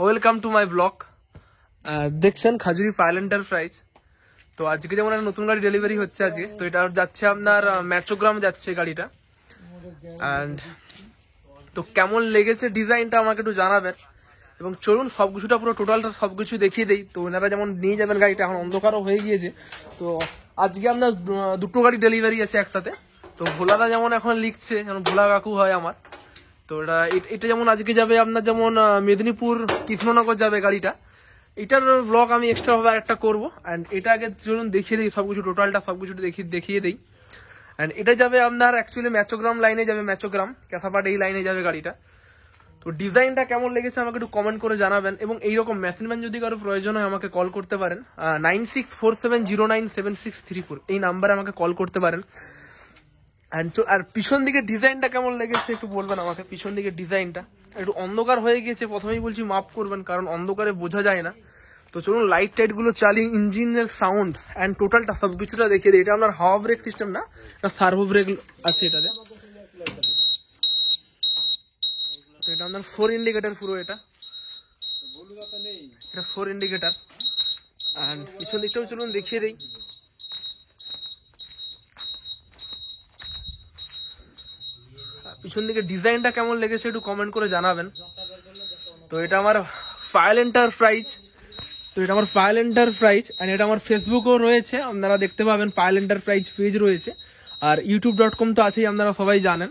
Welcome to my blog. দেখছেন Khajuri file enterprise. তো আজকে যেমন একটা নতুন গাড়ি ডেলিভারি হচ্ছে আজকে, তো এটা যাচ্ছে আপনার ম্যাচোগ্রাম যাচ্ছে গাড়িটা। অ্যান্ড তো কেমন লেগেছে ডিজাইনটা আমাকে একটু জানাবেন, এবং চলুন সবকিছুটা পুরো টোটালটা সবকিছু দেখিয়ে দেই। তো ওনারা যেমন নিয়ে যাবেন গাড়িটা, এখন অন্ধকারও হয়ে গিয়েছে। তো আজকে আপনার দুটো গাড়ি ডেলিভারি আছে একসাথে। তো ভোলাদা যেমন এখন লিখছে, যেমন ভোলা কাকু হয় আমার। তো এটা যেমন আজকে যাবে আপনার যেমন মেদিনীপুর কৃষ্ণনগর যাবে গাড়িটা। এটার ব্লগ আমি এক্সট্রা ভাবে একটা করবো। অ্যান্ড এটা আগে চলুন দেখিয়ে দিই সবকিছু, টোটালটা সবকিছু দেখিয়ে দিই। অ্যান্ড এটা যাবে আপনার অ্যাকচুয়ালি ম্যাচোগ্রাম লাইনে যাবে, ম্যাচোগ্রাম ক্যাসাপাট এই লাইনে যাবে গাড়িটা। তো ডিজাইনটা কেমন লেগেছে আমাকে একটু কমেন্ট করে জানাবেন, এবং এইরকম মেশিনম্যান যদি কারো প্রয়োজন হয় আমাকে কল করতে পারেন 9647097634 এই নাম্বারে আমাকে কল করতে পারেন। আর পিছন দিকে ডিজাইনটা কেমন লেগেছে একটু বলবেন আমাকে। পিছন দিকে ডিজাইনটা একটু অন্ধকার হয়ে গিয়েছে, প্রথমেই বলছি মাফ করবেন, কারণ অন্ধকারে বোঝা যায় না। তো চলুন লাইট টাইট গুলো চালিয়ে ইঞ্জিনের সাউন্ড অ্যান্ড টোটালটা সবকিছুটা দেখিয়ে দিই। এটা আপনার হাওয়া ব্রেক সিস্টেম না, সার্ভো ব্রেক আছে এটাতে। তো এটা আপনার 4 ইন্ডিকেটার পুরো, এটা 4 ইন্ডিকেটার। অ্যান্ড পিছন দিকটাও চলুন দেখিয়ে দিই। পিছন দিকে ডিজাইনটা কেমন লেগেছে একটু কমেন্ট করে জানাবেন। তো এটা আমার ফাইল এন্টারপ্রাইজ। এন্ড এটা আমার ফেসবুকও রয়েছে, আপনারা দেখতে পাবেন। ফাইল এন্টারপ্রাইজ পেজ রয়েছে, আর youtube.com তো আছেই, আপনারা সবাই জানেন।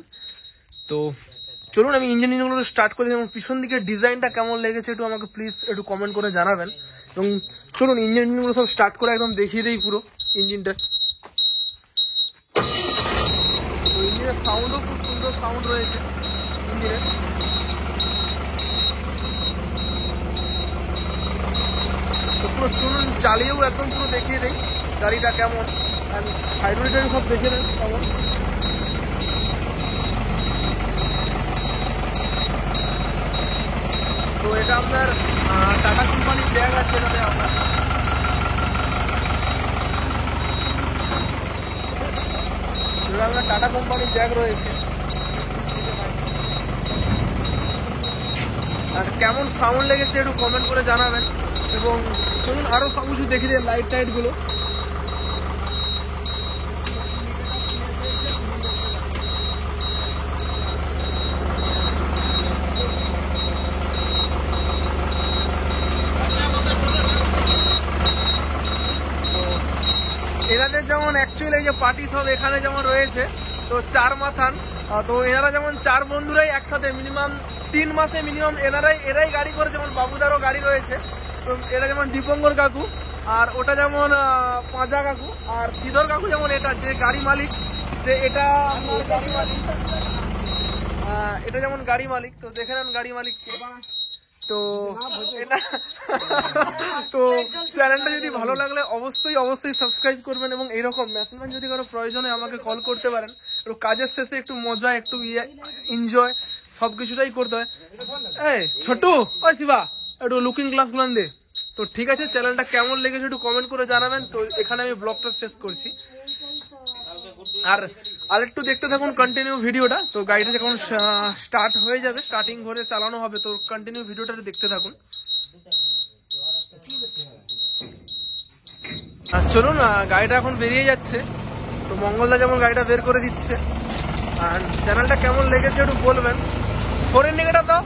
তো চলুন আমি ইঞ্জিনগুলো স্টার্ট করি, এবং পিছন দিকে ডিজাইনটা কেমন লেগেছে একটু আমাকে প্লিজ একটু কমেন্ট করে জানাবেন। এবং চলুন ইঞ্জিনগুলো সব স্টার্ট করে একদম দেখিয়ে দিই পুরো ইঞ্জিনটা। তো ইঞ্জিনের সাউন্ডও খুব সুন্দর সাউন্ড রয়েছে ইঞ্জিনের। তো পুরো চলুন চালিয়েও একদম পুরো দেখিয়ে দেই গাড়িটা কেমন। হাইড্রোলিক সব দেখে নেন কেমন। তো এটা আপনার টাটা কোম্পানির ব্যাগ আছে এটাতে আপনার। টাটা কোম্পানির জ্যাক রয়েছে। আর কেমন সাউন্ড লেগেছে একটু কমেন্ট করে জানাবেন। এবং চলুন আরো সব কিছু দেখে দিই, লাইট টাইট গুলো। এনাদের যেমন অ্যাকচুয়ালি এই যে পার্টি সব এখানে যেমন রয়েছে, তো 4 মাথান। তো এনারা যেমন 4 বন্ধুরাই একসাথে মিনিমাম 3 মাসে মিনিমাম এরাই গাড়ি করে, যেমন বাবুদারও গাড়ি রয়েছে। তো এরা যেমন দীপঙ্কর কাকু, আর ওটা যেমন পাঁজা কাকু, আর শ্রীধর কাকু যেমন এটা যে গাড়ি মালিক, যে এটা গাড়ি মালিক, এটা যেমন গাড়ি মালিক। তো দেখে নেন গাড়ি মালিককে। তো তো চ্যানেলটা যদি ভালো লাগলে অবশ্যই সাবস্ক্রাইব করবেন, এবং এইরকম মেশিনম্যান যদি কারো প্রয়োজনে আমাকে কল করতে পারেন। একটু কাজের শেষে একটু মজা, একটু এনজয় সবকিছুটাই করতে হয়। এই ছোট ওই শিবা, একটু লুকিং গ্লাস গুলান দে। তো ঠিক আছে, চ্যানেলটা কেমন লেগেছে একটু কমেন্ট করে জানাবেন। তো এখানে আমি ব্লগটা শেষ করছি। আর একটু দেখতে থাকুন কন্টিনিউ ভিডিওটা। তো গাড়িটা যখন স্টার্ট হয়ে যাবে, স্টার্টিং করে চালানো হবে, তো কন্টিনিউ ভিডিওটা দেখতে থাকুন। আর চলুন গাড়িটা এখন বেরিয়ে যাচ্ছে। তো মঙ্গলদা যেমন গাড়িটা বের করে দিচ্ছে। আর চ্যানেলটা কেমন লেগেছে একটু বলবেন। 4 ইন্ডিকেটার দাও।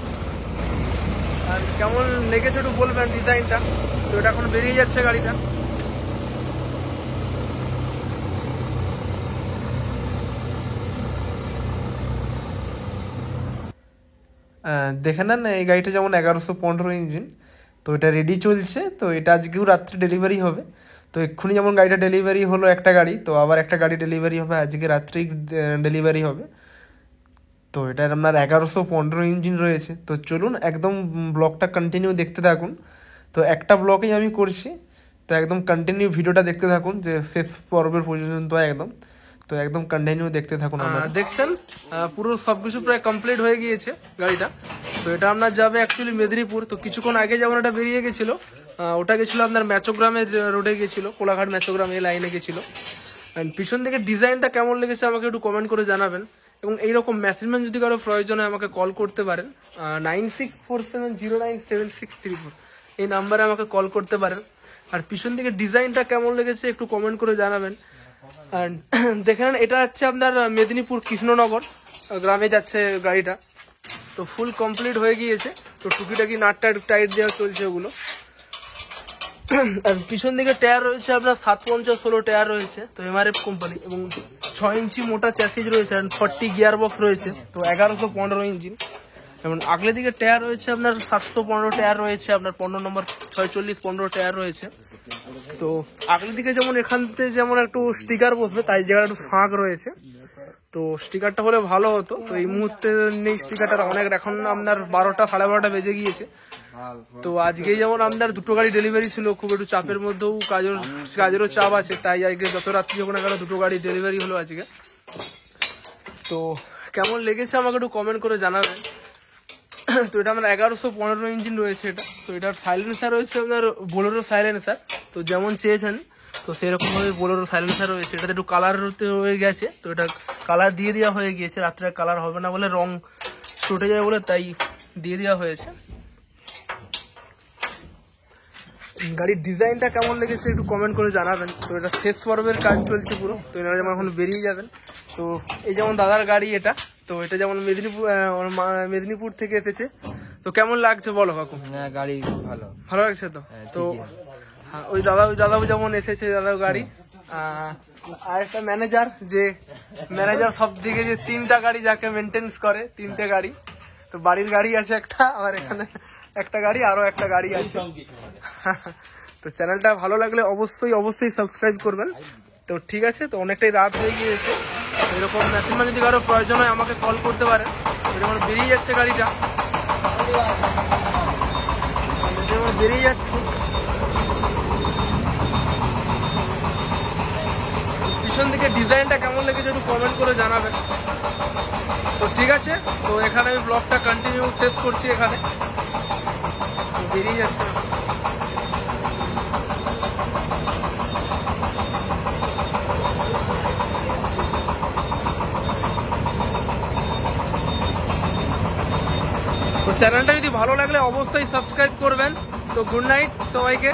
আর কেমন লেগেছে একটু বলবেন ডিজাইনটা। তো এটা এখন বেরিয়ে যাচ্ছে গাড়িটা। দেখে নেন এই গাড়িটা যেমন 1115 ইঞ্জিন। তো এটা রেডি চলছে। তো এটা আজকেও রাত্রে ডেলিভারি হবে। তো এক্ষুনি যেমন গাড়িটা ডেলিভারি হলো একটা গাড়ি, তো আবার একটা গাড়ি ডেলিভারি হবে আজকে রাত্রেই ডেলিভারি হবে। তো এটার আপনার 1115 ইঞ্জিন রয়েছে। তো চলুন একদম ব্লগটা কন্টিনিউ দেখতে থাকুন। তো একটা ব্লগেই আমি করছি, তো একদম কন্টিনিউ ভিডিওটা দেখতে থাকুন, যে শেষ পর্বের পর্যন্ত একদম। তো একদম কন্টিনিউ দেখতে থাকুন। দেখছেন পুরো সবকিছু প্রায় কমপ্লিট হয়ে গিয়েছে গাড়িটা। তো এটা আপনার যাবে অ্যাকচুয়ালি মেদিনীপুর। তো কিছুক্ষণ আগে যেমন এটা বেরিয়ে গেছিল, ওটা গেছিল আপনার ম্যাচোগ্রামের রোডে গেছিল, কোলাঘাট ম্যাচোগ্রাম এই লাইনে গেছিল। পিছন থেকে ডিজাইনটা কেমন লেগেছে আমাকে একটু কমেন্ট করে জানাবেন। এবং এইরকম মেশিনম্যান যদি কারো প্রয়োজন হয় আমাকে কল করতে পারেন 9647097634 এই নাম্বারে আমাকে কল করতে পারেন। আর পিছন দিকে ডিজাইনটা কেমন লেগেছে একটু কমেন্ট করে জানাবেন। আর দেখে নেন, এটা হচ্ছে আপনার মেদিনীপুর কৃষ্ণনগর গ্রামে যাচ্ছে গাড়িটা। তো ফুল কমপ্লিট হয়ে গিয়েছে, তো টুকিটাকি নাটটা টাইট দেওয়া চলছে ওগুলো। আর পিছন দিকে টায়ার রয়েছে আপনার 750/16 টায়ার রয়েছে, তো এমআরএফ কোম্পানি, এবং 6 ইঞ্চি মোটা চ্যাসিস রয়েছে, 40 গিয়ার বক্স রয়েছে, তো 1115 ইঞ্জিন। এবং আগলের দিকে টায়ার রয়েছে আপনার 715 টায়ার রয়েছে, আপনার 15 নম্বর 4615 টায়ার রয়েছে। তো আগলের দিকে যেমন এখান থেকে যেমন একটু স্টিকার বসবে, তাই জায়গাটা একটু ফাঁক রয়েছে, তো স্টিকারটা হলে ভালো হতো। তো এই মুহূর্তে নেই স্টিকারটা, অনেক এখন আপনার 12টা 12:30 বেজে গিয়েছে। তো আজকেই যেমন আপনার 2টো গাড়ি ডেলিভারি ছিল, খুব একটু চাপের মধ্যেও কাজেরও চাপ আছে, তাই আজকে যত রাত্রি যখন গেল 2টো গাড়ি ডেলিভারি হলো আজকে। তো কেমন লেগেছে আমাকে একটু কমেন্ট করে জানাবেন। তো এটা আমার 1115 ইঞ্জিন রয়েছে এটা। তো এটার সাইলেন্সার রয়েছে আপনার বোলেরো সাইলেন্সার, তো যেমন চেয়েছেন তো সেরকম ভাবে বোলেরো সাইলেন্সার রয়েছে। এটাতে একটু কালার হয়ে গেছে, তো এটা কালার দিয়ে দেওয়া হয়ে গিয়েছে, রাত্রে কালার হবে না বলে, রং চটে যাবে বলে, তাই দিয়ে দেওয়া হয়েছে। গাড়ির ডিজাইনটা কেমন লেগেছে একটু কমেন্ট করে জানাবেন। তো এটা শেষ পর্বের কাজ চলছে পুরো, তো এনারা যেমন এখন বেরিয়ে যাবেন। তো এই যেমন দাদার গাড়ি এটা, তো এটা যেমন মেদিনীপুর থেকে এসেছে। তো কেমন লাগছে বলো কাকু? গাড়ি ভালো লাগছে তো? তো ওই দাদাও যেমন এসেছে, দাদাও গাড়ি। আর একটা ম্যানেজার, যে ম্যানেজার সব দিকে যে 3টা গাড়ি যাকে মেনটেন্স করে, 3টে গাড়ি, তো বাড়ির গাড়ি আছে একটা, আবার এখানে একটা গাড়ি, আরো একটা গাড়ি আছে। তো চ্যানেলটা ভালো লাগলে অবশ্যই সাবস্ক্রাইব করবেন। তো ঠিক আছে, তো অনেকটাই রাত হয়ে গিয়েছে। এরকম মেশিনম্যান যদি কারো প্রয়োজন হয় আমাকে কল করতে পারেন। যেমন বেরিয়ে যাচ্ছে গাড়িটা, যেমন বেরিয়ে যাচ্ছে, পিছন দিকে ডিজাইনটা কেমন লেগেছে একটু কমেন্ট করে জানাবেন। তো ঠিক আছে, তো এখানে আমি ব্লগটা কন্টিনিউ সেভ করছি, এখানে বেরিয়ে যাচ্ছে। তো চ্যানেলটা যদি ভালো লাগলে অবশ্যই সাবস্ক্রাইব করবেন। তো গুড নাইট সবাইকে।